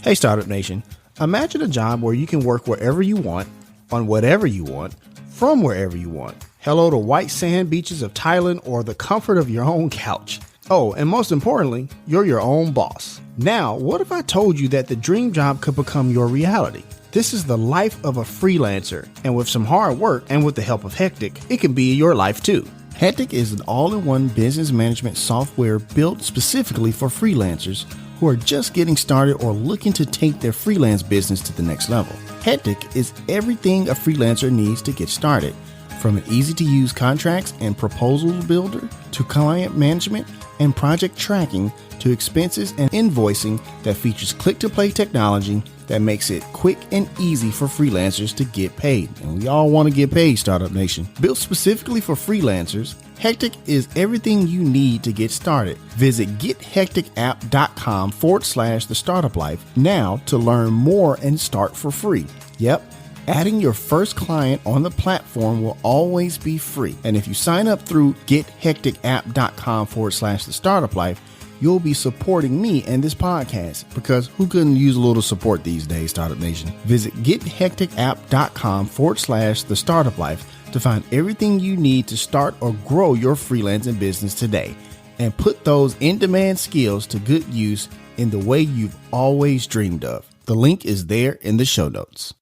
Hey, Startup Nation. Imagine a job where you can work wherever you want, on whatever you want, from wherever you want. Hello to white sand beaches of Thailand or the comfort of your own couch. Oh, and most importantly, you're your own boss. Now, what if I told you that the dream job could become your reality? This is the life of a freelancer, and with some hard work and with the help of Hectic, it can be your life too. Hectic is an all-in-one business management software built specifically for freelancers who are just getting started or looking to take their freelance business to the next level. Hectic is everything a freelancer needs to get started, from an easy-to-use contracts and proposals builder to client management and project tracking to expenses and invoicing that features click-to-play technology that makes it quick and easy for freelancers to get paid. And we all want to get paid, Startup Nation. Built specifically for freelancers, Hectic is everything you need to get started. Visit gethecticapp.com/the startup life now to learn more and start for free. Yep. Adding your first client on the platform will always be free. And if you sign up through gethecticapp.com/the startup life, you'll be supporting me and this podcast, because who couldn't use a little support these days, Startup Nation? Visit gethecticapp.com/the startup life to find everything you need to start or grow your freelancing business today, and put those in-demand skills to good use in the way you've always dreamed of. The link is there in the show notes.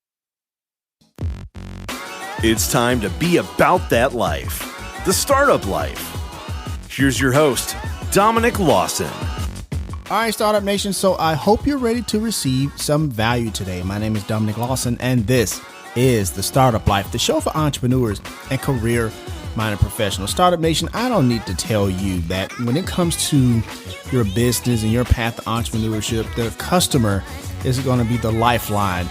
It's time to be about that life, the startup life. Here's your host, Dominic Lawson. All right, Startup Nation. So I hope you're ready to receive some value today. My name is Dominic Lawson, and this is the Startup Life, the show for entrepreneurs and career-minded professionals. Startup Nation, I don't need to tell you that when it comes to your business and your path to entrepreneurship, the customer is going to be the lifeline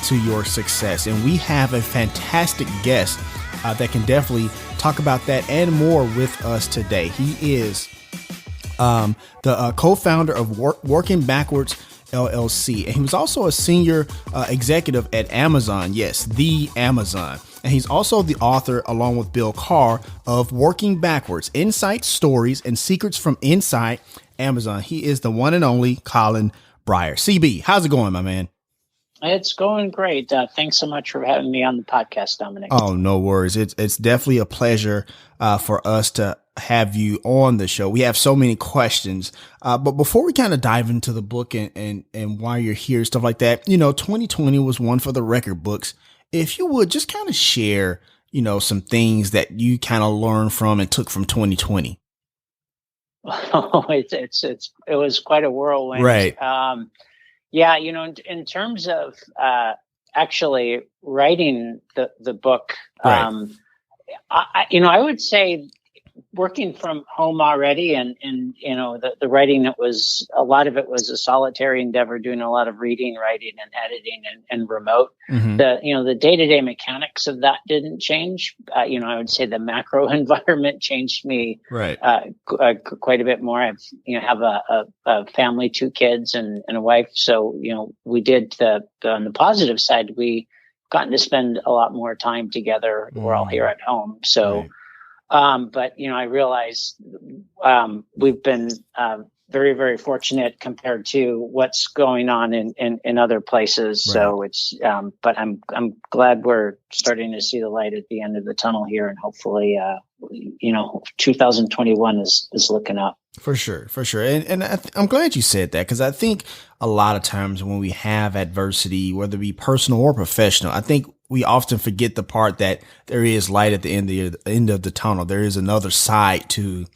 to your success. And we have a fantastic guest that can definitely talk about that and more with us today. He is the co-founder of Working Backwards LLC. And he was also a senior executive at Amazon. Yes, the Amazon. And he's also the author, along with Bill Carr, of Working Backwards: Insights, Stories, and Secrets from Inside Amazon. He is the one and only Colin Bryar. CB, how's it going, my man? It's going great. Thanks so much for having me on the podcast, Dominic. Oh, no worries. It's definitely a pleasure for us to have you on the show. We have so many questions. But before we kind of dive into the book and why you're here, stuff like that, 2020 was one for the record books. If you would just kind of share, some things that you kind of learned from and took from 2020. Oh, it was quite a whirlwind. Right. Yeah, in terms of actually writing the book, right. I would say working from home already, and the writing, that was a lot of it was a solitary endeavor, doing a lot of reading, writing, and editing, and remote. Mm-hmm. The day-to-day mechanics of that didn't change. I would say the macro environment changed me right. Quite a bit more. I have a family, 2 kids, and a wife. So we did on the positive side, we gotten to spend a lot more time together. We're all here at home, so. Right. But I realize we've been very, very fortunate compared to what's going on in other places. Right. So it's but I'm glad we're starting to see the light at the end of the tunnel here, and hopefully 2021 is looking up. For sure. And I'm glad you said that, because I think a lot of times when we have adversity, whether it be personal or professional, I think we often forget the part that there is light at the end of the tunnel. There is another side to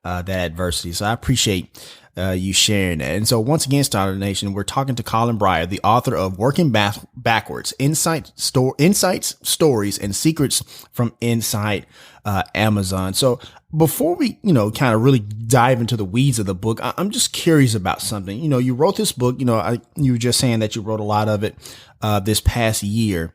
that adversity. So I appreciate you sharing that. And so once again, Startup Nation, we're talking to Colin Bryar, the author of Working Backwards: Insights, Stories, and Secrets from Inside Amazon. So before we, kind of really dive into the weeds of the book, I'm just curious about something. You wrote this book, you were just saying that you wrote a lot of it this past year.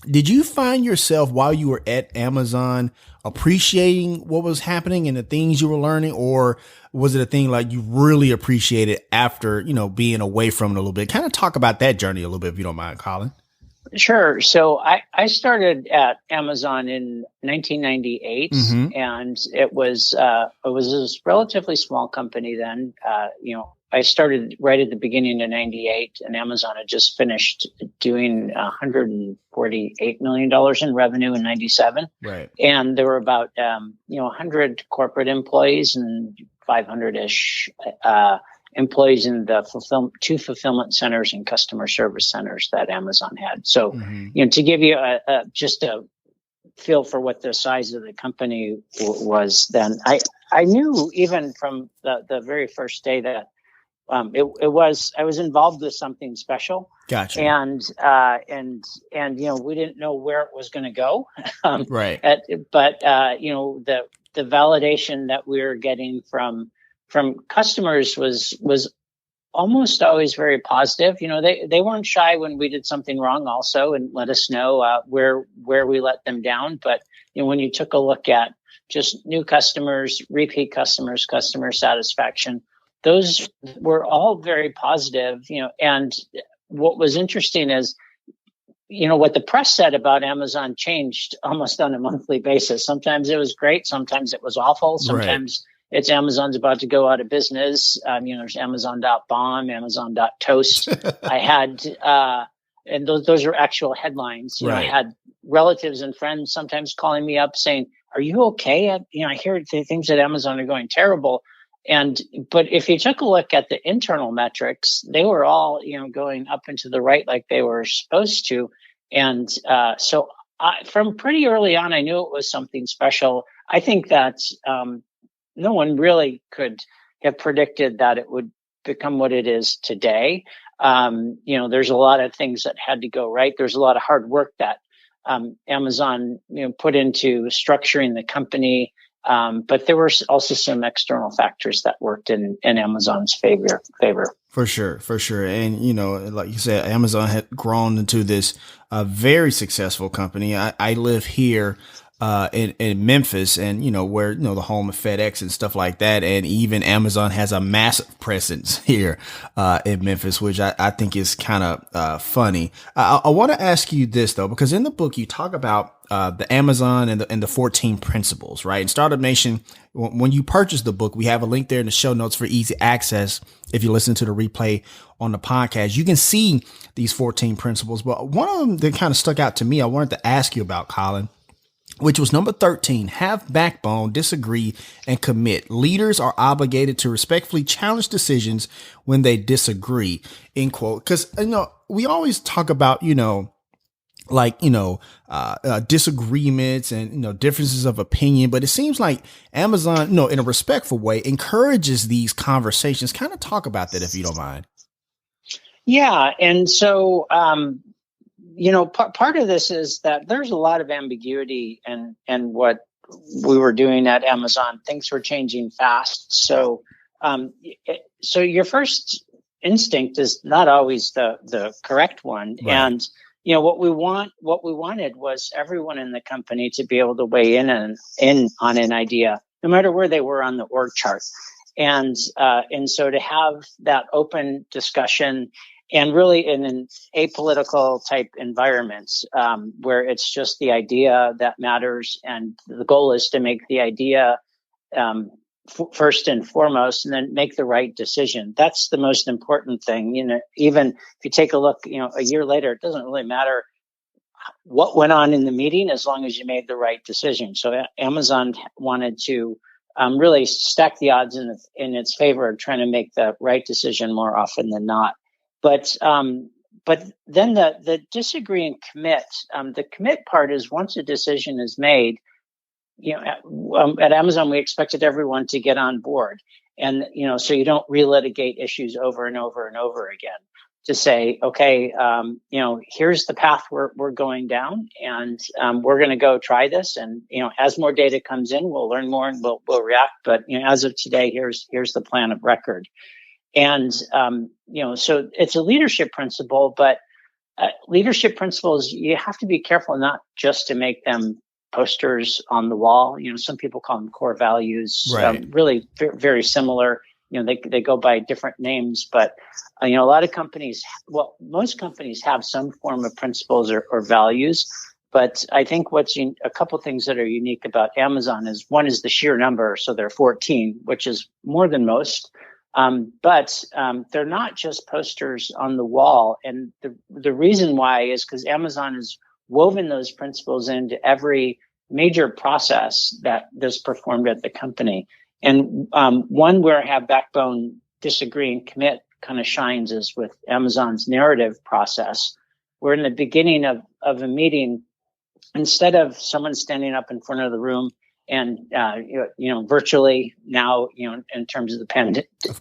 Did you find yourself, while you were at Amazon, appreciating what was happening and the things you were learning, or was it a thing like you really appreciated after, being away from it a little bit? Kind of talk about that journey a little bit, if you don't mind, Colin. Sure. So I started at Amazon in 1998, Mm-hmm. and it was a relatively small company then. I started right at the beginning of '98, and Amazon had just finished doing $148 million in revenue in '97, Right. and there were about 100 corporate employees and 500-ish employees in the two fulfillment centers and customer service centers that Amazon had. So, Mm-hmm. to give you just a feel for what the size of the company was then, I knew even from the very first day that I was involved with something special. Gotcha. And we didn't know where it was going to go. Right. But the validation that we were getting from customers was almost always very positive. They weren't shy when we did something wrong also, and let us know where we let them down. But when you took a look at just new customers, repeat customers, customer satisfaction, those were all very positive. And what was interesting is, what the press said about Amazon changed almost on a monthly basis. Sometimes it was great, sometimes it was awful, sometimes it's Amazon's about to go out of business. There's Amazon.bomb, Amazon.toast. I had, and those are actual headlines. I had relatives and friends sometimes calling me up saying, "Are you okay? I hear things at Amazon are going terrible." But if you took a look at the internal metrics, they were all, going up and to the right like they were supposed to. And so from pretty early on, I knew it was something special. I think that no one really could have predicted that it would become what it is today. There's a lot of things that had to go right. There's a lot of hard work that Amazon, put into structuring the company. But there were also some external factors that worked in Amazon's favor. For sure. And, like you said, Amazon had grown into this very successful company. I live here in Memphis, and, where, the home of FedEx and stuff like that. And even Amazon has a massive presence here in Memphis, which I think is kind of funny. I want to ask you this, though, because in the book you talk about the Amazon and the 14 principles, right? In Startup Nation, when you purchase the book, we have a link there in the show notes for easy access. If you listen to the replay on the podcast, you can see these 14 principles. But one of them that kind of stuck out to me, I wanted to ask you about, Colin, which was number 13, have backbone, disagree, and commit. Leaders are obligated to respectfully challenge decisions when they disagree, end quote. Because, we always talk about, disagreements and, differences of opinion. But it seems like Amazon, in a respectful way, encourages these conversations. Kind of talk about that, if you don't mind. Yeah. And so, part of this is that there's a lot of ambiguity and what we were doing at Amazon. Things were changing fast. So your first instinct is not always the correct one. Right. And, what we wanted was everyone in the company to be able to weigh in on an idea, no matter where they were on the org chart. And so to have that open discussion, and really in an apolitical type environment, where it's just the idea that matters, and the goal is to make the idea first and foremost, and then make the right decision. That's the most important thing. Even if you take a look, a year later, it doesn't really matter what went on in the meeting as long as you made the right decision. So Amazon wanted to really stack the odds in its favor of trying to make the right decision more often than not. But then the disagree and commit. The commit part is once a decision is made. At Amazon, we expected everyone to get on board, and so you don't relitigate issues over and over and over again. To say, okay, here's the path we're going down, and we're going to go try this. And as more data comes in, we'll learn more and we'll react. But as of today, here's the plan of record. And, so it's a leadership principle, but leadership principles, you have to be careful not just to make them posters on the wall. Some people call them core values, right. Really very similar. they go by different names, but a lot of companies, well, most companies have some form of principles or values. But I think a couple things that are unique about Amazon is one is the sheer number. So they're 14, which is more than most. But they're not just posters on the wall. And the reason why is because Amazon has woven those principles into every major process that is performed at the company. And one where I have backbone, disagree, and commit kind of shines is with Amazon's narrative process. Where in the beginning of a meeting, instead of someone standing up in front of the room and virtually now, in terms of the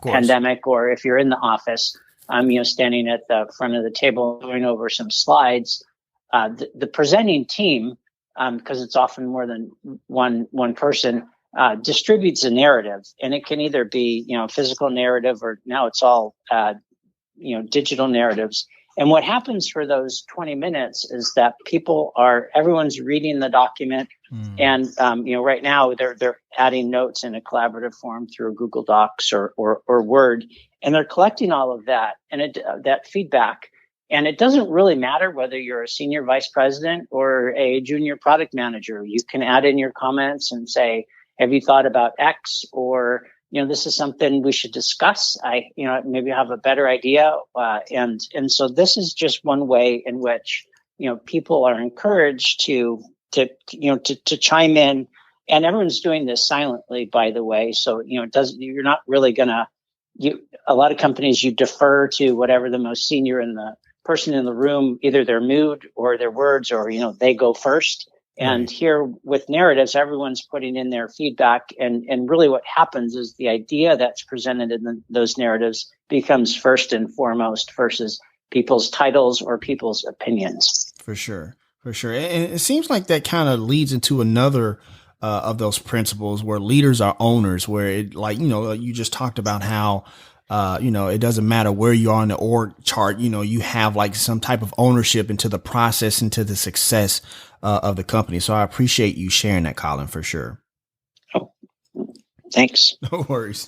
pandemic, or if you're in the office, standing at the front of the table going over some slides, the presenting team, because it's often more than one person, distributes a narrative, and it can either be physical narrative, or now it's all digital narratives. And what happens for those 20 minutes is that everyone's reading the document. And, right now they're adding notes in a collaborative form through Google Docs or Word, and they're collecting all of that and that feedback. And it doesn't really matter whether you're a senior vice president or a junior product manager. You can add in your comments and say, have you thought about X? Or, this is something we should discuss. Maybe have a better idea. And so this is just one way in which, people are encouraged to chime in, and everyone's doing this silently, by the way. So, you're not really a lot of companies, you defer to whatever the most senior in the person in the room, either their mood or their words, or, they go first. And here with narratives, everyone's putting in their feedback. And really what happens is the idea that's presented in those narratives becomes first and foremost versus people's titles or people's opinions. For sure. And it seems like that kind of leads into another of those principles where leaders are owners, where it, you just talked about how it doesn't matter where you are on the org chart, you have like some type of ownership into the process, into the success of the company. So I appreciate you sharing that, Colin, for sure. Oh, thanks. No worries.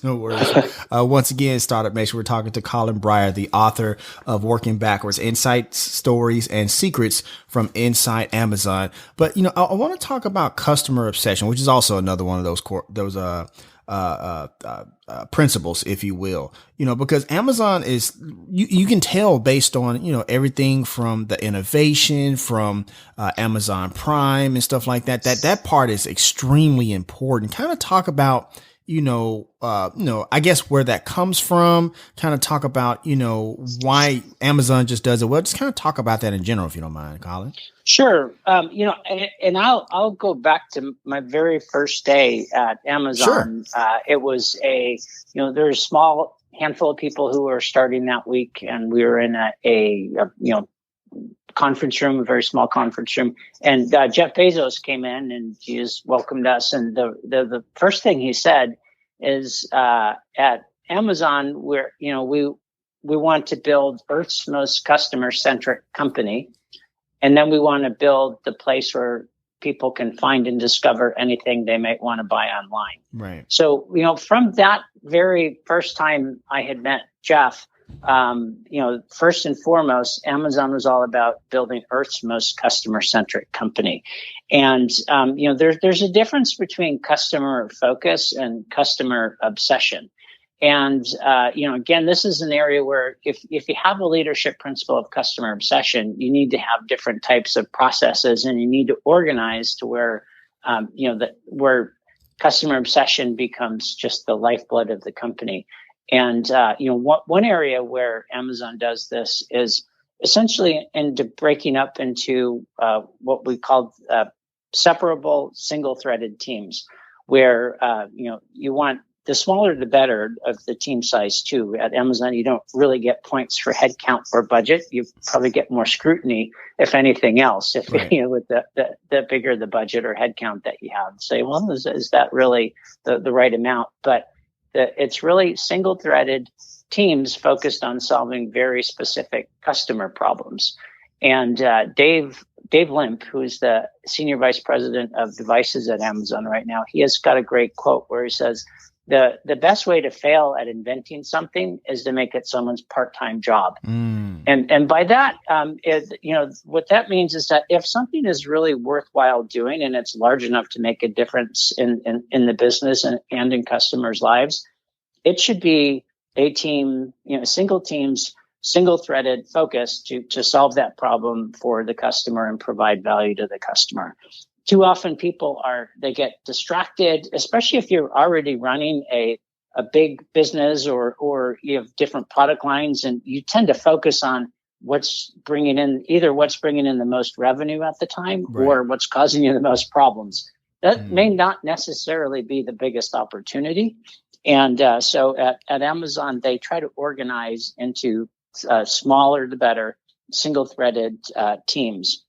Once again, Startup Nation, we're talking to Colin Bryar, the author of Working Backwards: Insights, Stories, and Secrets from Inside Amazon. But, I want to talk about customer obsession, which is also another one of those principles, if you will, because Amazon is, you can tell based on, everything from the innovation from Amazon Prime and stuff like that part is extremely important. Kind of talk about, I guess where that comes from, kind of talk about, why Amazon just does it well. Just kind of talk about that in general, if you don't mind, Colin. Sure. And I'll go back to my very first day at Amazon. Sure. It was there's a small handful of people who were starting that week, and we were in a conference room, a very small conference room. And Jeff Bezos came in and he just welcomed us. And the first thing he said is, at Amazon, we want to build Earth's most customer-centric company. And then we want to build the place where people can find and discover anything they might want to buy online. Right. So, from that very first time I had met Jeff, first and foremost, Amazon was all about building Earth's most customer-centric company. And, there's a difference between customer focus and customer obsession. And, again, this is an area where if you have a leadership principle of customer obsession, you need to have different types of processes, and you need to organize to where, where customer obsession becomes just the lifeblood of the company. And, one area where Amazon does this is essentially into breaking up into what we call separable single-threaded teams, where, you want the smaller the better of the team size too. At Amazon, you don't really get points for headcount or budget. You probably get more scrutiny, if anything else, if right. With the bigger the budget or headcount that you have. Say, well, is that really the right amount? But it's really single-threaded teams focused on solving very specific customer problems. And Dave Limp, who's the senior vice president of devices at Amazon right now, he has got a great quote where he says, the best way to fail at inventing something is to make it someone's part-time job. And by that, what that means is that if something is really worthwhile doing and it's large enough to make a difference in the business and in customers' lives, it should be a team, single teams, single-threaded focus to solve that problem for the customer and provide value to the customer. Too often people they get distracted, especially if you're already running a big business or you have different product lines, and you tend to focus on what's bringing in the most revenue at the time, right, or what's causing you the most problems. That may not necessarily be the biggest opportunity. And so at Amazon, they try to organize into smaller the better, single-threaded teams.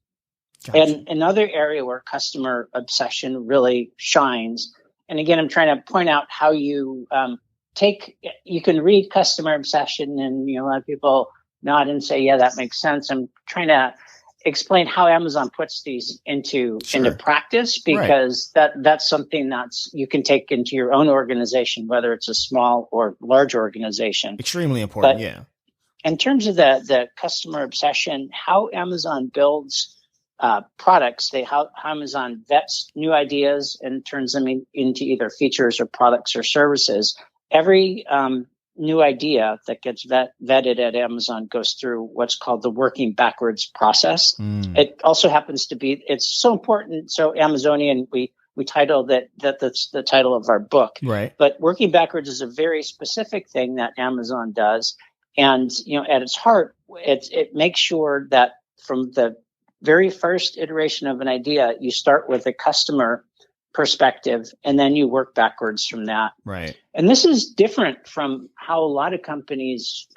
Gotcha. And another area where customer obsession really shines, and again, I'm trying to point out how you you can read customer obsession, and a lot of people nod and say, yeah, that makes sense. I'm trying to explain how Amazon puts these into practice, because that's something you can take into your own organization, whether it's a small or large organization. Extremely important, yeah. In terms of the customer obsession, how Amazon builds products, how Amazon vets new ideas and turns them into either features or products or services. Every new idea that gets vetted at Amazon goes through what's called the working backwards process. It also happens to be, it's so important. So Amazonian, we titled that's the title of our book. Right. But working backwards is a very specific thing that Amazon does. And, at its heart, it makes sure that from the very first iteration of an idea, you start with a customer perspective, and then you work backwards from that. Right. And this is different from how a lot of companies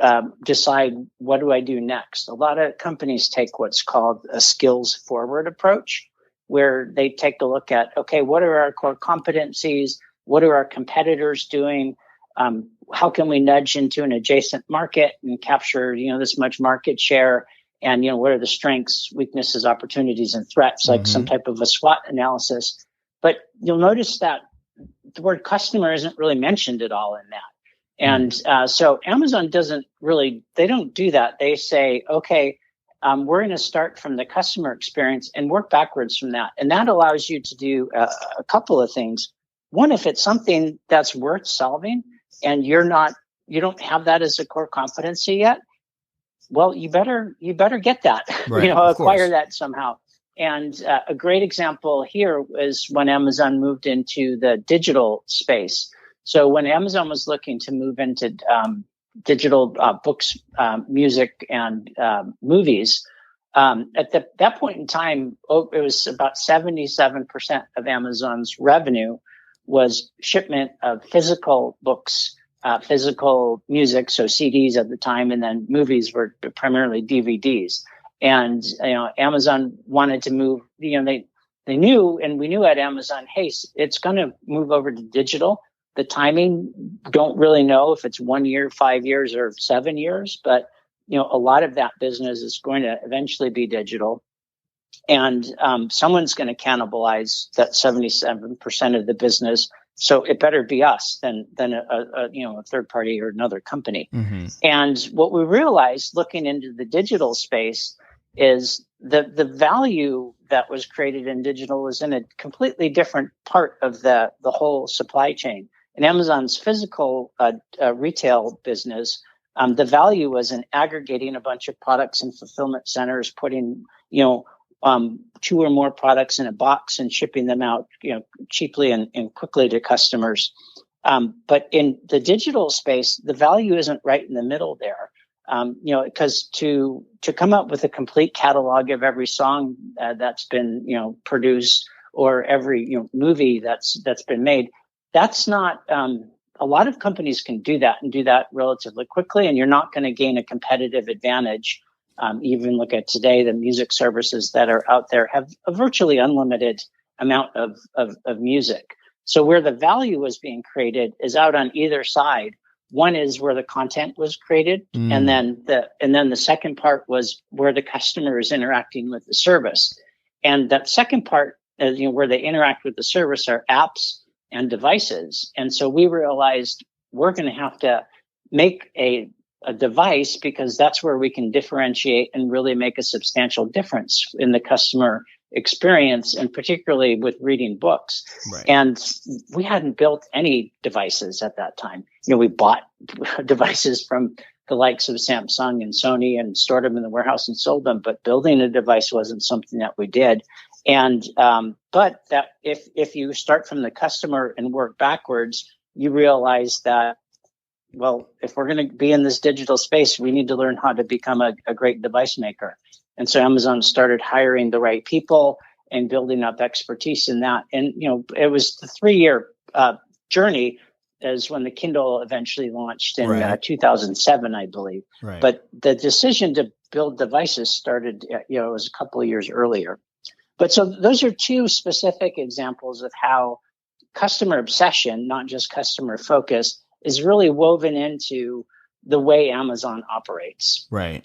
decide, what do I do next? A lot of companies take what's called a skills forward approach, where they take a look at, okay, what are our core competencies? What are our competitors doing? How can we nudge into an adjacent market and capture, this much market share? And, what are the strengths, weaknesses, opportunities, and threats, like some type of a SWOT analysis. But you'll notice that the word customer isn't really mentioned at all in that. And so Amazon they don't do that. They say, okay, we're going to start from the customer experience and work backwards from that. And that allows you to do a couple of things. One, if it's something that's worth solving and you don't have that as a core competency yet, well, you better get that, right, acquire that somehow. And a great example here is when Amazon moved into the digital space. So when Amazon was looking to move into digital books, music, and movies, at that point in time, it was about 77% of Amazon's revenue was shipment of physical books, physical music, so CDs at the time, and then movies were primarily DVDs. And Amazon wanted to move. They knew, and we knew at Amazon, hey, it's going to move over to digital. The timing, don't really know if it's 1 year, 5 years, or 7 years, but a lot of that business is going to eventually be digital, and someone's going to cannibalize that 77% of the business. So it better be us than a third party or another company. And what we realized looking into the digital space is the value that was created in digital was in a completely different part of the whole supply chain. In Amazon's physical retail business, the value was in aggregating a bunch of products in fulfillment centers, putting 2 or more products in a box and shipping them out, cheaply and quickly to customers. But in the digital space, the value isn't right in the middle there. Because to come up with a complete catalog of every song that's been produced, or every movie that's been made, that's not. A lot of companies can do that and do that relatively quickly, and you're not going to gain a competitive advantage. Even look at today, the music services that are out there have a virtually unlimited amount of music. So where the value was being created is out on either side. One is where the content was created, and then the second part was where the customer is interacting with the service. And that second part, where they interact with the service, are apps, and devices. And so we realized we're going to have to make a device, because that's where we can differentiate and really make a substantial difference in the customer experience, and particularly with reading books. Right. And we hadn't built any devices at that time. We bought devices from the likes of Samsung and Sony and stored them in the warehouse and sold them, but building a device wasn't something that we did. And but that if you start from the customer and work backwards, you realize that, well, if we're going to be in this digital space, we need to learn how to become a great device maker. And so Amazon started hiring the right people and building up expertise in that. And, it was the 3-year journey is when the Kindle eventually launched in 2007, I believe. Right. But the decision to build devices started, it was a couple of years earlier. But so those are two specific examples of how customer obsession, not just customer focus, is really woven into the way Amazon operates. Right.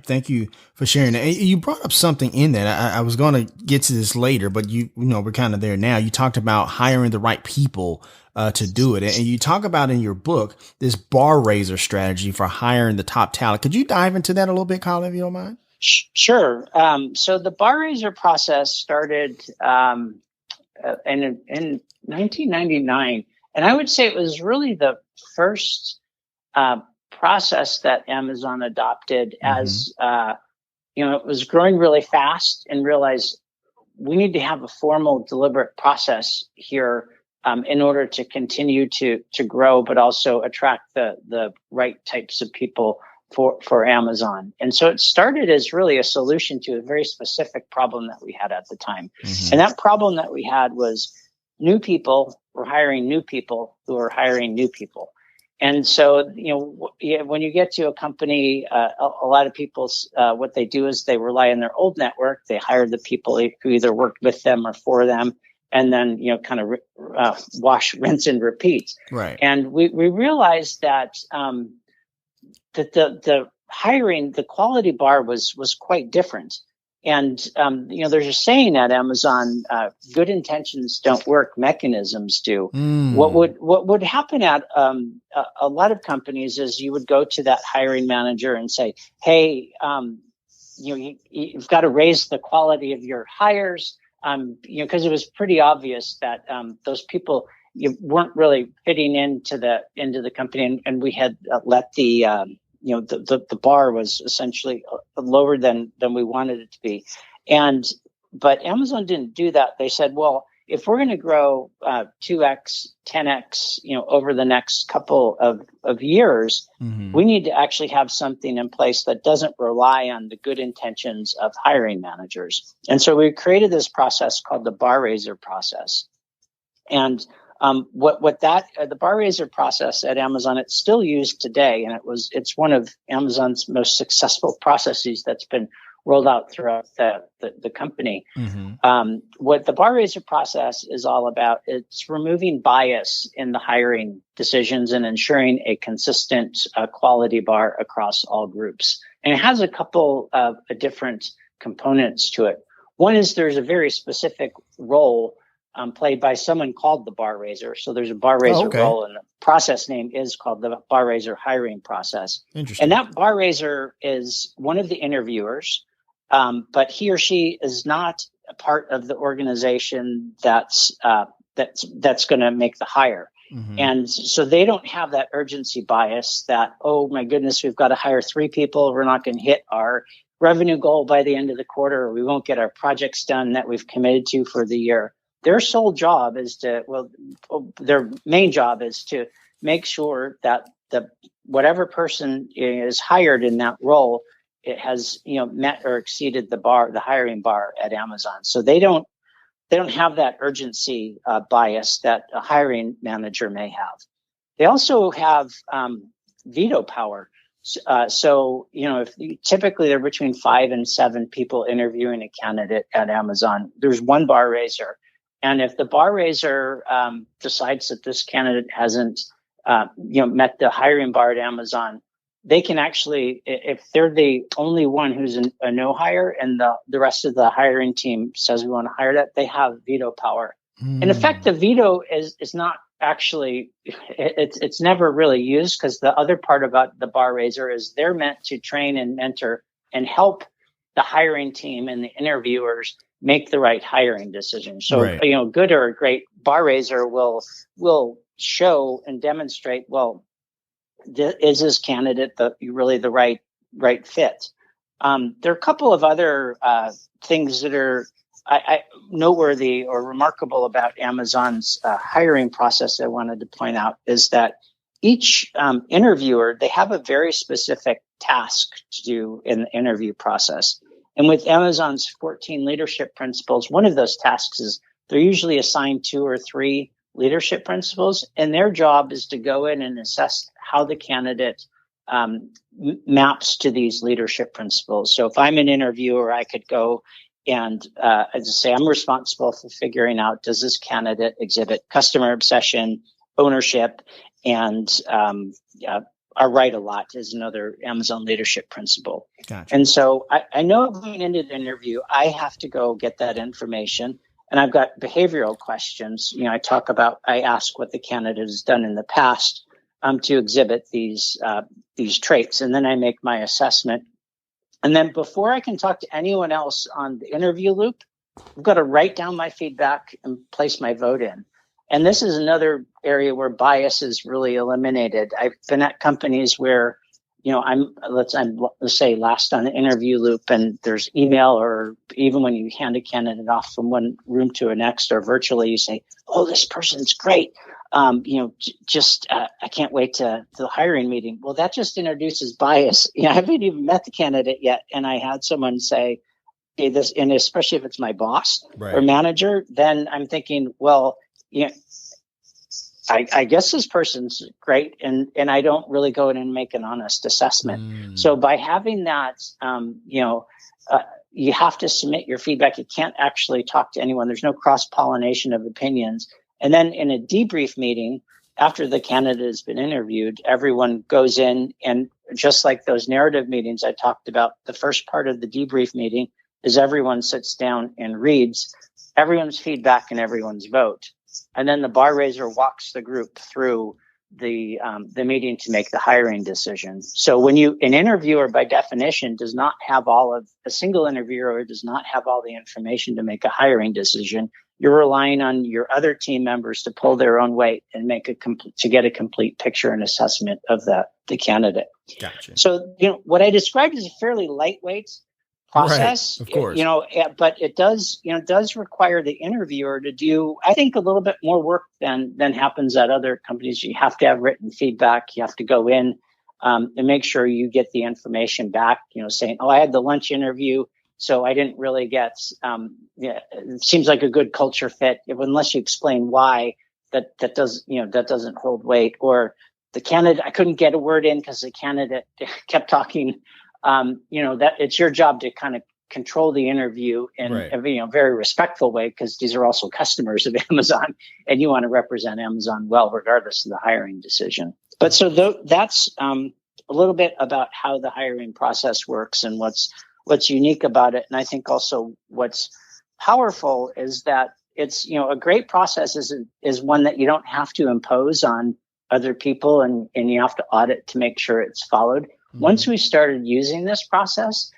Thank you for sharing that. And you brought up something in that. I was going to get to this later, but we're kind of there now. You talked about hiring the right people to do it. And you talk about in your book, this bar raiser strategy for hiring the top talent. Could you dive into that a little bit, Colin, if you don't mind? Sure. So the bar raiser process started in 1999. And I would say it was really the first process that Amazon adopted as, it was growing really fast, and realized we need to have a formal, deliberate process here in order to continue to grow, but also attract the right types of people for Amazon. And so it started as really a solution to a very specific problem that we had at the time. And that problem that we had was new people were hiring new people who were hiring new people. And so, when you get to a company, a lot of people, what they do is they rely on their old network. They hire the people who either worked with them or for them, and then, kind of wash, rinse, and repeat. Right. And we realized that that the hiring, the quality bar was quite different. And, there's a saying at Amazon, good intentions don't work, mechanisms do. What would happen at a lot of companies is you would go to that hiring manager and say, hey, you've got to raise the quality of your hires, because it was pretty obvious that those people weren't really fitting into the company, and we had let the bar was essentially lower than we wanted it to be. But Amazon didn't do that. They said, well, if we're going to grow 2x, 10x, over the next couple of years, we need to actually have something in place that doesn't rely on the good intentions of hiring managers. And so we created this process called the bar raiser process. And the bar raiser process at Amazon, it's still used today, and it's one of Amazon's most successful processes that's been rolled out throughout the company. What the bar raiser process is all about, it's removing bias in the hiring decisions and ensuring a consistent quality bar across all groups. And it has a couple of different components to it. One is there's a very specific role played by someone called the bar raiser. So there's a bar raiser role, and the process name is called the bar raiser hiring process. Interesting. And that bar raiser is one of the interviewers, but he or she is not a part of the organization that's going to make the hire. And so they don't have that urgency bias that, oh my goodness, we've got to hire 3 people. We're not going to hit our revenue goal by the end of the quarter, or we won't get our projects done that we've committed to for the year. Their sole job is their main job is to make sure that whatever person is hired in that role, it has, met or exceeded the hiring bar at Amazon. So they don't have that urgency bias that a hiring manager may have. They also have veto power. So, typically there are between 5 and 7 people interviewing a candidate at Amazon. There's one bar raiser. And if the bar raiser decides that this candidate hasn't, met the hiring bar at Amazon, they can actually, if they're the only one who's a no hire, and the rest of the hiring team says we want to hire that, they have veto power In effect, the veto is not actually, it's never really used, because the other part about the bar raiser is they're meant to train and mentor and help the hiring team and the interviewers make the right hiring decision. So, Right. Good or a great bar raiser will show and demonstrate, well, is this candidate really the right fit? There are a couple of other things that are noteworthy or remarkable about Amazon's hiring process. I wanted to point out is that each interviewer, they have a very specific task to do in the interview process. And with Amazon's 14 leadership principles, one of those tasks is they're usually assigned 2 or 3 leadership principles, and their job is to go in and assess how the candidate maps to these leadership principles. So if I'm an interviewer, I could go and as I say, I'm responsible for figuring out, does this candidate exhibit customer obsession, ownership, and are right a lot is another Amazon leadership principle. Gotcha. And so I know going into the interview, I have to go get that information. And I've got behavioral questions. I ask what the candidate has done in the past to exhibit these traits. And then I make my assessment. And then before I can talk to anyone else on the interview loop, I've got to write down my feedback and place my vote in. And this is another area where bias is really eliminated. I've been at companies where, I'm let's say last on the interview loop, and there's email, or even when you hand a candidate off from one room to the next or virtually, you say, "Oh, this person's great. I can't wait to the hiring meeting." Well, that just introduces bias. I haven't even met the candidate yet, and I had someone say, "Hey, this," and especially if it's my boss Right. or manager, then I'm thinking, well, I guess this person's great, and I don't really go in and make an honest assessment. So by having that, you have to submit your feedback. You can't actually talk to anyone. There's no cross-pollination of opinions. And then in a debrief meeting, after the candidate has been interviewed, everyone goes in, and just like those narrative meetings I talked about, the first part of the debrief meeting is everyone sits down and reads everyone's feedback and everyone's vote. And then the bar raiser walks the group through the meeting to make the hiring decision. So an interviewer by definition does not have a single interviewer does not have all the information to make a hiring decision. You're relying on your other team members to pull their own weight and to get a complete picture and assessment of the candidate. Gotcha. So, what I described is a fairly lightweight process, right, of course. But it does require the interviewer to do, I think, a little bit more work than happens at other companies. You have to have written feedback. You have to go in and make sure you get the information back, saying, "Oh, I had the lunch interview, so I didn't really get, it seems like a good culture fit," unless you explain why that doesn't hold weight. Or the candidate, I couldn't get a word in because the candidate kept talking. That it's your job to kind of control the interview in a very respectful way, because these are also customers of Amazon, and you want to represent Amazon well, regardless of the hiring decision. But so that's a little bit about how the hiring process works and what's unique about it. And I think also what's powerful is that it's, a great process is one that you don't have to impose on other people, and you have to audit to make sure it's followed. Once we started using this process,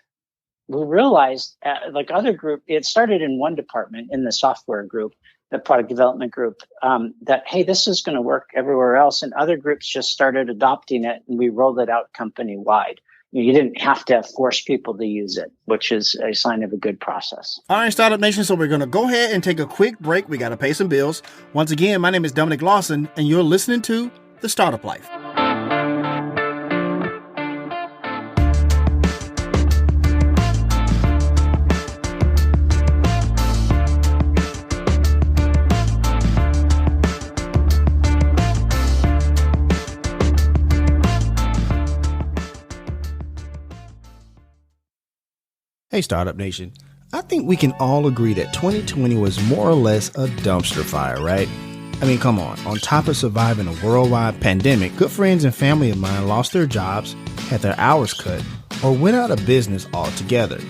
we realized, like other group, it started in one department in the software group, the product development group, that, hey, this is going to work everywhere else. And other groups just started adopting it, and we rolled it out company wide. You didn't have to force people to use it, which is a sign of a good process. All right, Startup Nation. So we're going to go ahead and take a quick break. We got to pay some bills. Once again, my name is Dominic Lawson, and you're listening to The Startup Life. Hey, Startup Nation. I think we can all agree that 2020 was more or less a dumpster fire, right? I mean, come on. On top of surviving a worldwide pandemic, good friends and family of mine lost their jobs, had their hours cut, or went out of business altogether.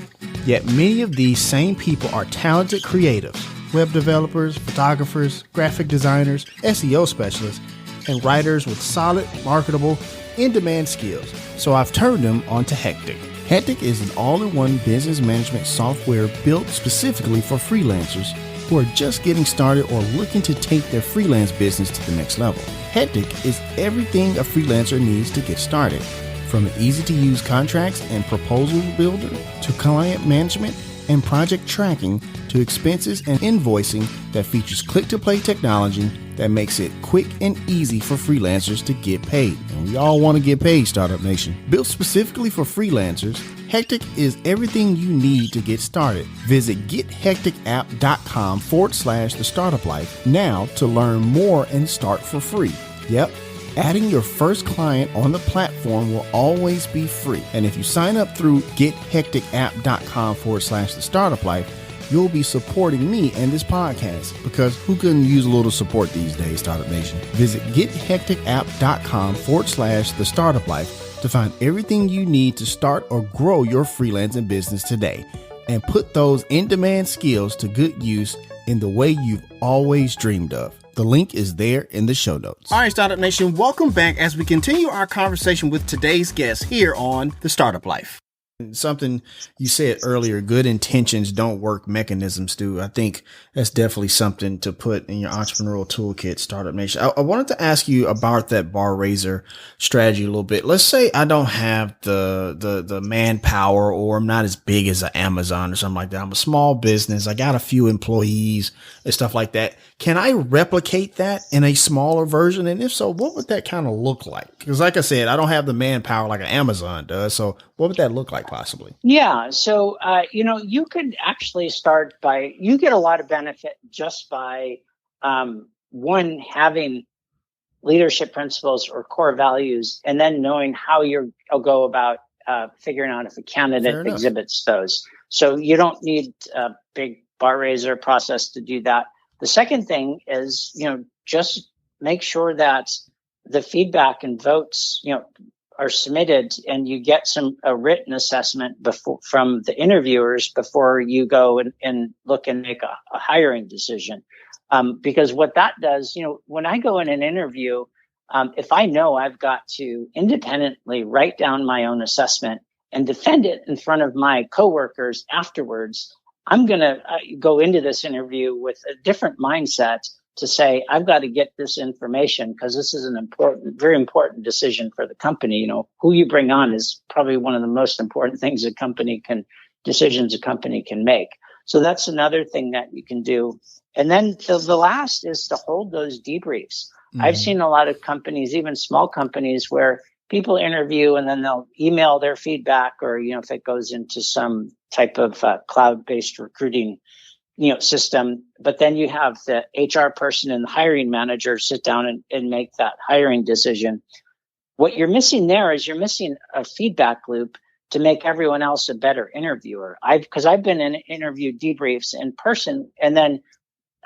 Yet many of these same people are talented creatives web developers, photographers, graphic designers, SEO specialists, and writers with solid, marketable, in-demand skills. So I've turned them onto Hectic. Hectic is an all-in-one business management software built specifically for freelancers who are just getting started or looking to take their freelance business to the next level. Hectic is everything a freelancer needs to get started, from an easy-to-use contracts and proposal builder to client management and project tracking to expenses and invoicing that features click-to-play technology that makes it quick and easy for freelancers to get paid. And we all want to get paid, Startup Nation. Built specifically for freelancers, Hectic is everything you need to get started. Visit gethecticapp.com/the startup life now to learn more and start for free. Yep. Adding your first client on the platform will always be free. And if you sign up through gethecticapp.com/the startup life, you'll be supporting me and this podcast, because who couldn't use a little support these days, Startup Nation? Visit gethecticapp.com/the startup life to find everything you need to start or grow your freelancing business today, and put those in-demand skills to good use in the way you've always dreamed of. The link is there in the show notes. All right, Startup Nation, welcome back as we continue our conversation with today's guest here on The Startup Life. Something you said earlier, good intentions don't work, mechanisms do. I think that's definitely something to put in your entrepreneurial toolkit, Startup Nation. I wanted to ask you about that bar raiser strategy a little bit. Let's say I don't have the manpower, or I'm not as big as an Amazon or something like that. I'm a small business. I got a few employees and stuff like that. Can I replicate that in a smaller version? And if so, what would that kind of look like? Because like I said, I don't have the manpower like an Amazon does. So what would that look like possibly? Yeah. So, you could actually start by, you get a lot of benefit just by, one, having leadership principles or core values, and then knowing how you'll go about figuring out if a candidate exhibits those. So you don't need a big bar raiser process to do that. The second thing is, just make sure that the feedback and votes, are submitted, and you get a written assessment from the interviewers before you go and look and make a hiring decision. Because what that does, when I go in an interview, if I know I've got to independently write down my own assessment and defend it in front of my coworkers afterwards, I'm going to go into this interview with a different mindset to say, I've got to get this information because this is an very important decision for the company. Who you bring on is probably one of the most important things decisions a company can make. So that's another thing that you can do. And then the last is to hold those debriefs. Mm-hmm. I've seen a lot of companies, even small companies, where people interview and then they'll email their feedback, or, if it goes into some type of cloud-based recruiting, system. But then you have the HR person and the hiring manager sit down and make that hiring decision. What you're missing there is you're missing a feedback loop to make everyone else a better interviewer. Because I've been in interview debriefs in person, and then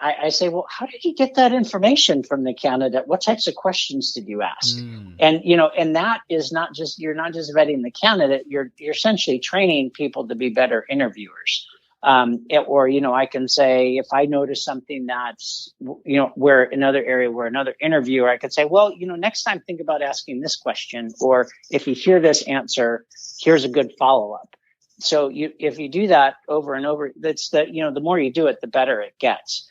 I say, well, how did you get that information from the candidate? What types of questions did you ask? And, and that is not just, you're not just vetting the candidate, you're essentially training people to be better interviewers. I can say, if I notice something that's, where another area where another interviewer, I could say, well, next time think about asking this question, or if you hear this answer, here's a good follow-up. So if you do that over and over, the more you do it, the better it gets.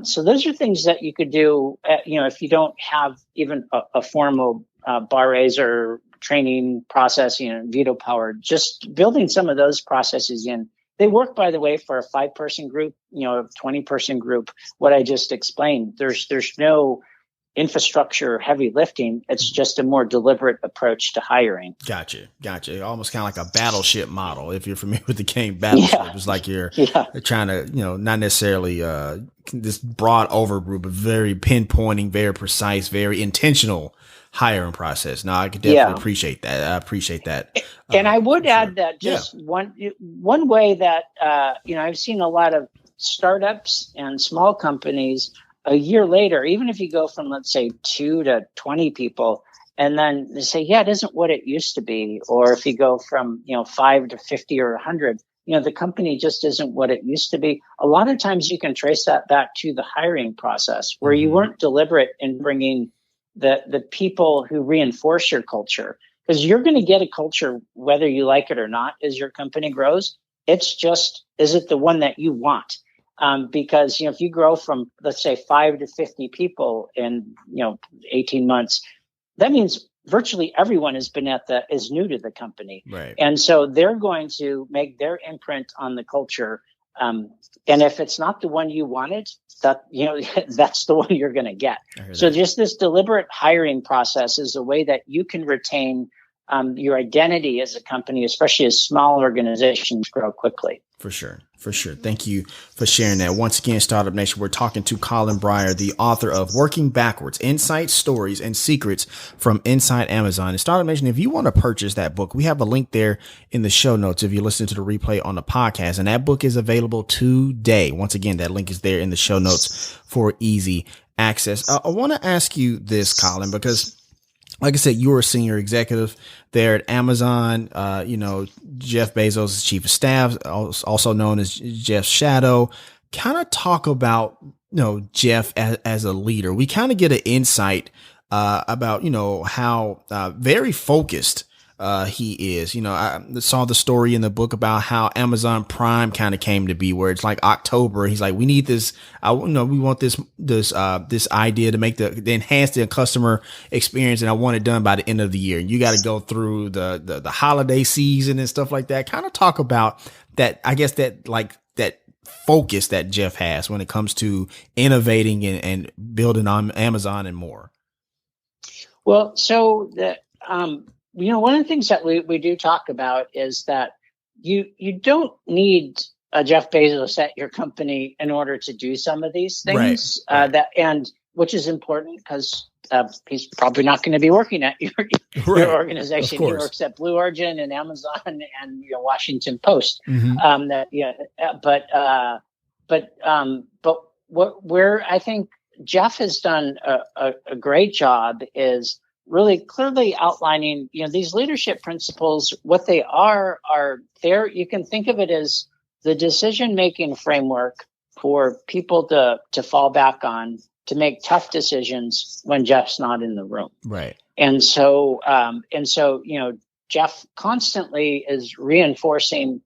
So those are things that you could do, if you don't have even a formal bar raiser training process, veto power, just building some of those processes in. They work, by the way, for a 5-person group, a 20-person group. What I just explained, there's no infrastructure heavy lifting. It's just a more deliberate approach to hiring. Gotcha. Almost kind of like a battleship model. If you're familiar with the game Battleship, it's like you're trying to, not necessarily this broad overview, but very pinpointing, very precise, very intentional hiring process. Now, I could definitely appreciate that. I appreciate that. And I would add that one way that, I've seen a lot of startups and small companies a year later, even if you go from, let's say, 2 to 20 people, and then they say, it isn't what it used to be. Or if you go from, 5 to 50 or 100, the company just isn't what it used to be. A lot of times you can trace that back to the hiring process where you weren't deliberate in bringing the people who reinforce your culture, because you're going to get a culture whether you like it or not as your company grows. It's just, is it the one that you want? Because, if you grow from, let's say, 5 to 50 people in, 18 months, that means virtually everyone is new to the company. Right. And so they're going to make their imprint on the culture. And if it's not the one you wanted, that's the one you're going to get. So just this deliberate hiring process is a way that you can retain your identity as a company, especially as small organizations grow quickly. For sure. Thank you for sharing that. Once again, Startup Nation, we're talking to Colin Bryar, the author of Working Backwards, Insights, Stories, and Secrets from Inside Amazon. And Startup Nation, if you want to purchase that book, we have a link there in the show notes if you listen to the replay on the podcast. And that book is available today. Once again, that link is there in the show notes for easy access. I want to ask you this, Colin, because like I said, you were a senior executive there at Amazon. Jeff Bezos' chief of staff, also known as Jeff's shadow. Kind of talk about, Jeff as a leader. We kind of get an insight about, how very focused he is. I saw the story in the book about how Amazon Prime kind of came to be, where it's like October. He's like, we need this. We want this idea to make the enhance the customer experience, and I want it done by the end of the year. And you got to go through the holiday season and stuff like that. Kind of talk about that. I guess that focus that Jeff has when it comes to innovating and building on Amazon and more. Well, so one of the things that we do talk about is that you don't need a Jeff Bezos at your company in order to do some of these things. Right. Which is important because he's probably not going to be working at your organization. He works at Blue Origin and Amazon and Washington Post. Mm-hmm. But where I think Jeff has done a great job is really clearly outlining, these leadership principles. What they are there. You can think of it as the decision-making framework for people to fall back on to make tough decisions when Jeff's not in the room. Right. And so, Jeff constantly is reinforcing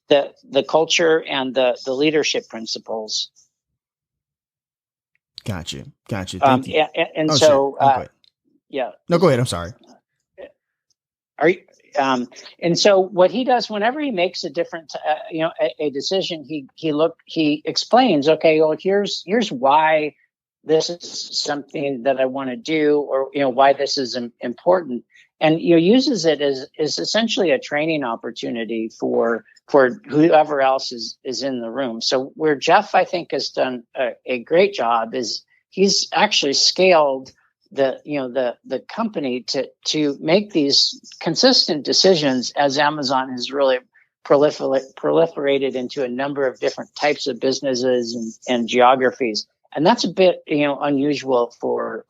the culture and the leadership principles. Gotcha. Thank you. Yeah. No, go ahead. I'm sorry. Are you? And so what he does whenever he makes a different, a decision, he explains, okay, well, here's why this is something that I want to do, or, why this is important. And, uses it as essentially a training opportunity for whoever else is in the room. So where Jeff, I think, has done a great job is he's actually scaled the company to make these consistent decisions as Amazon has really proliferated into a number of different types of businesses and geographies. And that's a bit, unusual for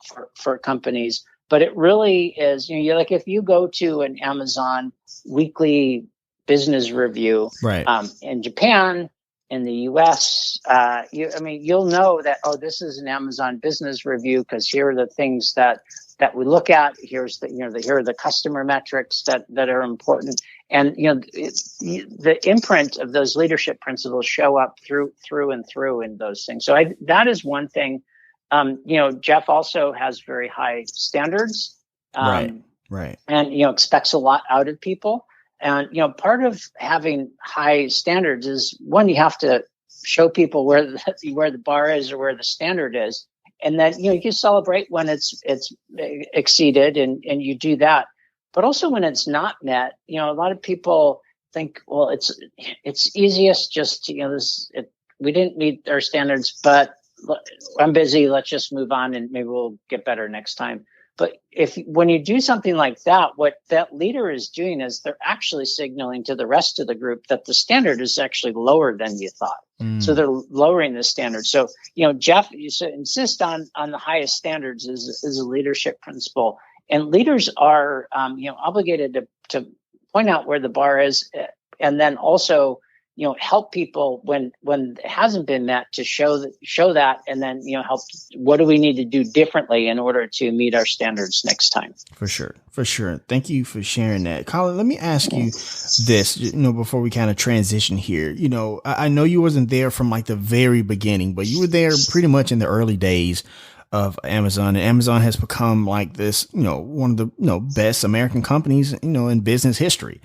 companies, but it really is, you're like, if you go to an Amazon weekly business review, right, in Japan, in the US, you'll know that, this is an Amazon business review because here are the things that we look at. Here are the customer metrics that are important, and the imprint of those leadership principles show up through and through in those things. So that is one thing. Jeff also has very high standards, right, and expects a lot out of people. And, part of having high standards is, one, you have to show people where the bar is or where the standard is. And then, you celebrate when it's exceeded and you do that. But also when it's not met, a lot of people think, well, it's easiest just to, we didn't meet our standards, but I'm busy. Let's just move on and maybe we'll get better next time. But when you do something like that, what that leader is doing is they're actually signaling to the rest of the group that the standard is actually lower than you thought. So they're lowering the standard. So, Jeff, you insist on the highest standards is a leadership principle. And leaders are, obligated to point out where the bar is, and then also, help people when it hasn't been met, to show that, and then, help. What do we need to do differently in order to meet our standards next time? For sure. For sure. Thank you for sharing that. Colin, let me ask you this, before we kind of transition here. I know you wasn't there from like the very beginning, but you were there pretty much in the early days of Amazon, and Amazon has become like this, one of the, best American companies, in business history.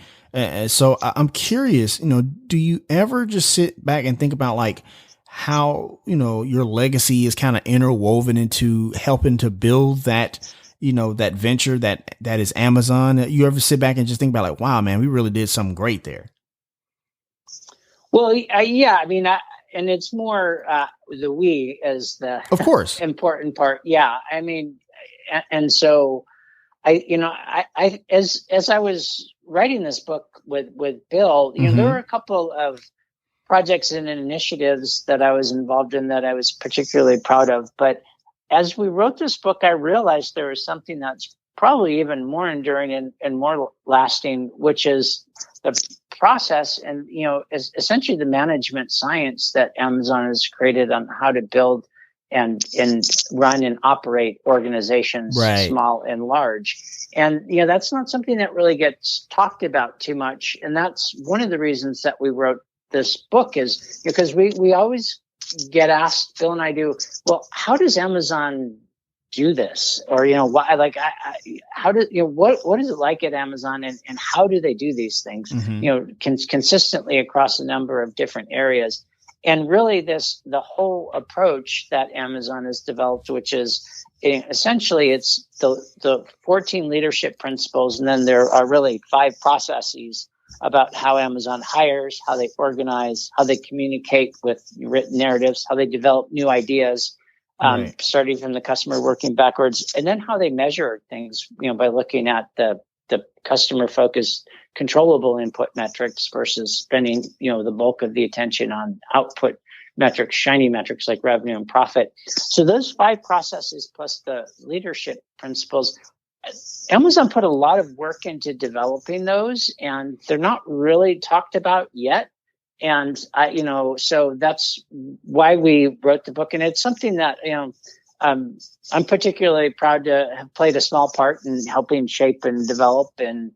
So I'm curious, do you ever just sit back and think about like how, your legacy is kind of interwoven into helping to build that, that venture that is Amazon? You ever sit back and just think about like, wow, man, we really did something great there? Well, yeah, I mean, and it's more the we as the of course important part. Yeah, I mean, and so I as I was writing this book with Bill, there were a couple of projects and initiatives that I was involved in that I was particularly proud of. But as we wrote this book, I realized there was something that's probably even more enduring and more lasting, which is the process and, is essentially the management science that Amazon has created on how to build and run and operate organizations, right, small and large. And, that's not something that really gets talked about too much. And that's one of the reasons that we wrote this book, is because we always get asked, Bill and I do, well, how does Amazon do this? Or, why, like, how do, what is it like at Amazon, and how do they do these things, consistently across a number of different areas? And really the whole approach that Amazon has developed, which is essentially it's the 14 leadership principles. And then there are really 5 processes about how Amazon hires, how they organize, how they communicate with written narratives, how they develop new ideas, right, starting from the customer, working backwards, and then how they measure things, by looking at the customer focused controllable input metrics versus spending, the bulk of the attention on output metrics, shiny metrics like revenue and profit. So those 5 processes plus the leadership principles, Amazon put a lot of work into developing those, and they're not really talked about yet. And so that's why we wrote the book. And it's something that, I'm particularly proud to have played a small part in helping shape and develop and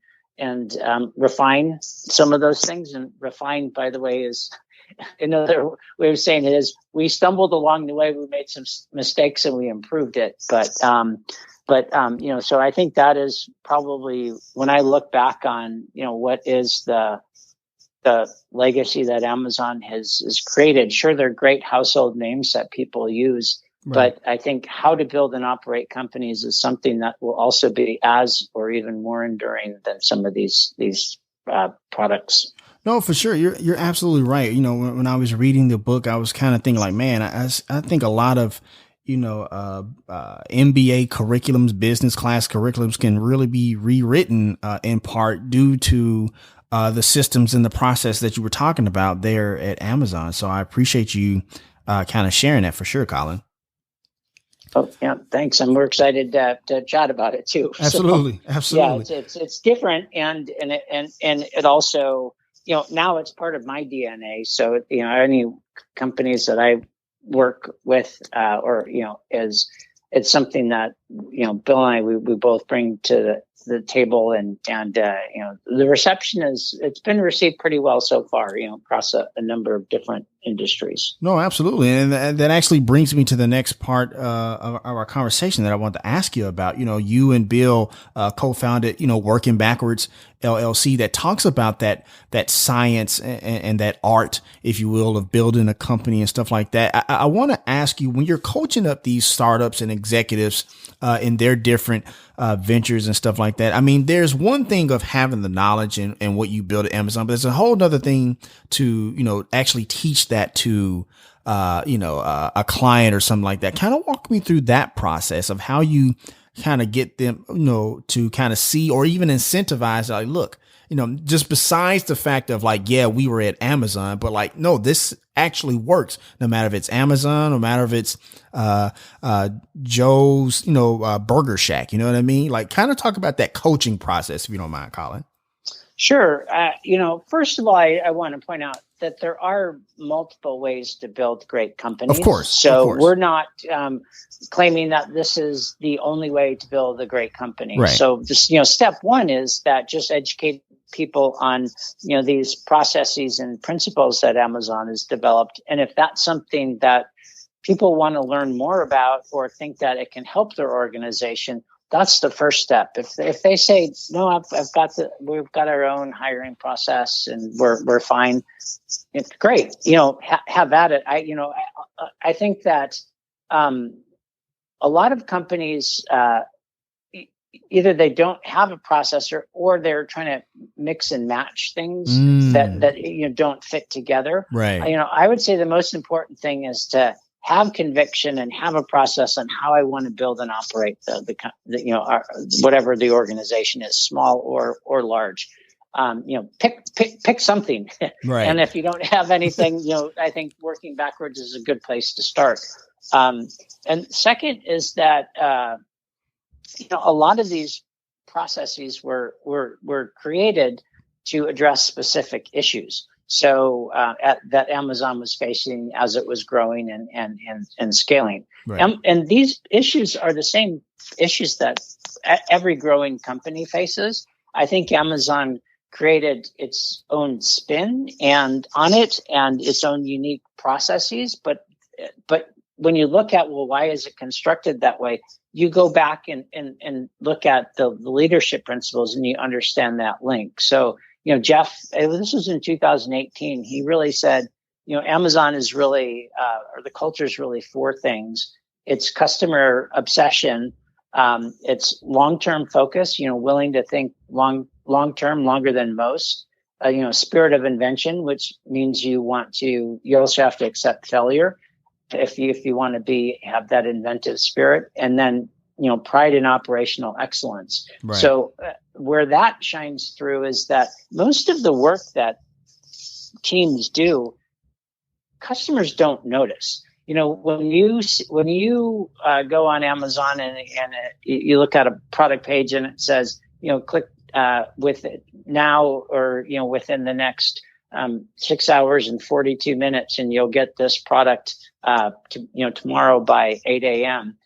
refine some of those things. And refine, by the way, is another way of saying it is we stumbled along the way. We made some mistakes and we improved it. But so I think that is probably, when I look back on, what is the legacy that Amazon has created. Sure, they're great household names that people use, right, but I think how to build and operate companies is something that will also be as or even more enduring than some of these products. No, for sure. You're absolutely right. When I was reading the book, I was kind of thinking like, man, I think a lot of MBA curriculums, business class curriculums can really be rewritten in part due to the systems and the process that you were talking about there at Amazon. So I appreciate you kind of sharing that for sure, Colin. Oh, yeah, thanks. And we're excited to chat about it too. Absolutely. So, absolutely. Yeah, it's different. And it also, now it's part of my DNA. So, any companies that I work with, it's something that, Bill and I, we both bring to the table, and the reception it's been received pretty well so far, across a number of different industries. No, absolutely. And that actually brings me to the next part of our conversation that I want to ask you about. You and Bill co-founded, Working Backwards LLC, that talks about that science and that art, if you will, of building a company and stuff like that. I want to ask you, when you're coaching up these startups and executives in their different ventures and stuff like that, I mean, there's one thing of having the knowledge and what you build at Amazon, but there's a whole other thing to, actually teach that to, a client or something like that. Kind of walk me through that process of how you kind of get them, to kind of see or even incentivize, like, look, just besides the fact of like, yeah, we were at Amazon, but like, no, this actually works no matter if it's Amazon, no matter if it's, Joe's, Burger Shack, you know what I mean? Like, kind of talk about that coaching process, if you don't mind, Colin. Sure. First of all, I want to point out that there are multiple ways to build great companies. Of course. So we're not claiming that this is the only way to build a great company. Right. So just, step one is that just educate people on, these processes and principles that Amazon has developed. And if that's something that people want to learn more about or think that it can help their organization, that's the first step. If they say, no, we've got our own hiring process and we're fine, it's great. Have at it. I think that a lot of companies either they don't have a processor or they're trying to mix and match things that don't fit together. Right. I would say the most important thing is to have conviction and have a process on how I want to build and operate whatever the organization is, small or large. Pick something. Right. And if you don't have anything, I think working backwards is a good place to start. And second is that a lot of these processes were created to address specific issues. So that Amazon was facing as it was growing and scaling. Right. And these issues are the same issues that every growing company faces. I think Amazon created its own spin on it and its own unique processes. But when you look at, why is it constructed that way? You go back and look at the leadership principles and you understand that link. So, Jeff, this was in 2018. He really said, Amazon is really, or the culture is really four things. It's customer obsession. It's long-term focus, willing to think long-term, longer than most. Spirit of invention, which means you also have to accept failure if you want to have that inventive spirit. And then, pride in operational excellence. Right. So where that shines through is that most of the work that teams do, customers don't notice. When you go on Amazon and you look at a product page and it says, click with it now or, within the next 6 hours and 42 minutes, and you'll get this product tomorrow by 8 a.m.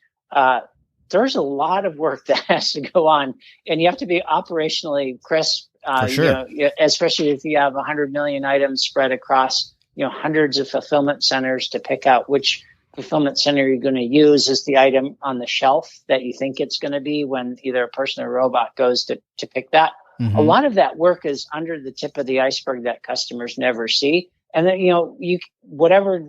There's a lot of work that has to go on, and you have to be operationally crisp. For sure. Especially if you have 100 million items spread across hundreds of fulfillment centers to pick out which fulfillment center you're going to use as the item on the shelf that you think it's going to be when either a person or a robot goes to pick that. Mm-hmm. A lot of that work is under the tip of the iceberg that customers never see. And then, whatever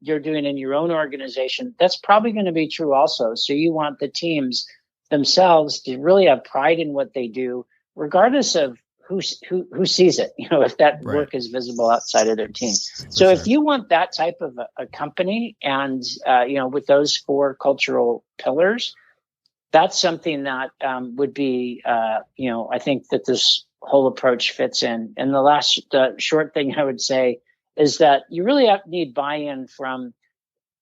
you're doing in your own organization, that's probably going to be true also. So you want the teams themselves to really have pride in what they do, regardless of who sees it, if that Right. work is visible outside of their team. So if you want that type of a company and, with those four cultural pillars, that's something that would be, I think that this whole approach fits in. And the last short thing I would say is that you really need buy-in from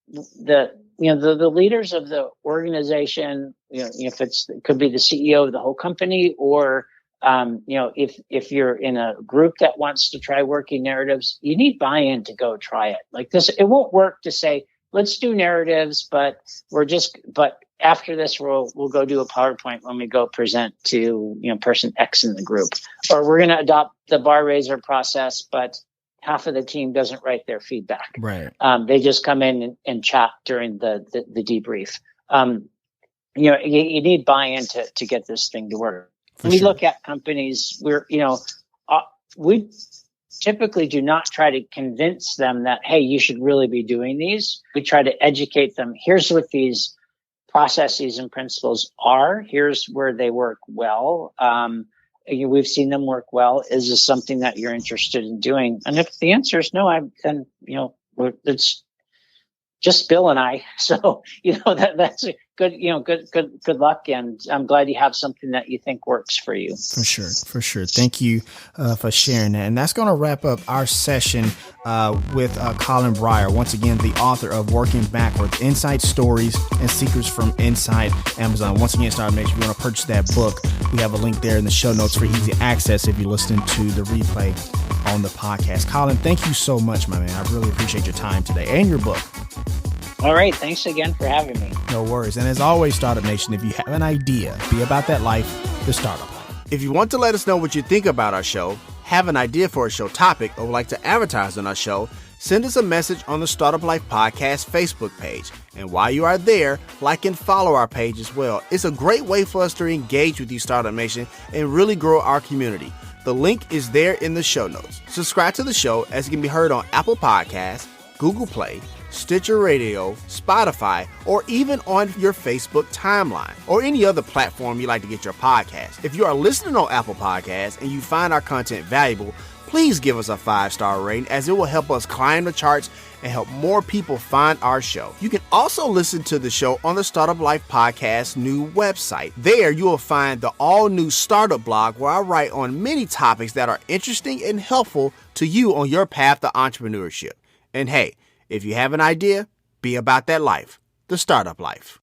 the leaders of the organization. If it could be the CEO of the whole company, or if you're in a group that wants to try working narratives, you need buy-in to go try it. Like this, it won't work to say, let's do narratives, but after this, we'll go do a PowerPoint when we go present to person X in the group, or we're going to adopt the bar raiser process, but half of the team doesn't write their feedback. Right. They just come in and chat during the debrief. You need buy-in to get this thing to work. When we look at companies, we typically do not try to convince them that, hey, you should really be doing these. We try to educate them. Here's what these processes and principles are. Here's where they work well. We've seen them work well. Is this something that you're interested in doing? And if the answer is no, then it's just Bill and I. So that's good luck. And I'm glad you have something that you think works for you. For sure. Thank you for sharing that. And that's going to wrap up our session with Colin Bryar, once again, the author of Working Backwards, Inside Stories and Secrets from Inside Amazon. Once again, Startup Nation, if you want to purchase that book, we have a link there in the show notes for easy access if you're listening to the replay on the podcast. Colin, thank you so much, my man. I really appreciate your time today and your book. All right. Thanks again for having me. No worries. And as always, Startup Nation, if you have an idea, be about that life, the startup life. If you want to let us know what you think about our show, have an idea for a show topic, or would like to advertise on our show, send us a message on the Startup Life Podcast Facebook page. And while you are there, like and follow our page as well. It's a great way for us to engage with you, Startup Nation, and really grow our community. The link is there in the show notes. Subscribe to the show as it can be heard on Apple Podcasts, Google Play, Stitcher Radio, Spotify, or even on your Facebook timeline or any other platform you like to get your podcast. If you are listening on Apple Podcasts and you find our content valuable, please give us a 5-star rating, as it will help us climb the charts and help more people find our show. You can also listen to the show on the Startup Life Podcast new website. There you will find the all-new startup blog where I write on many topics that are interesting and helpful to you on your path to entrepreneurship. And hey, if you have an idea, be about that life, the startup life.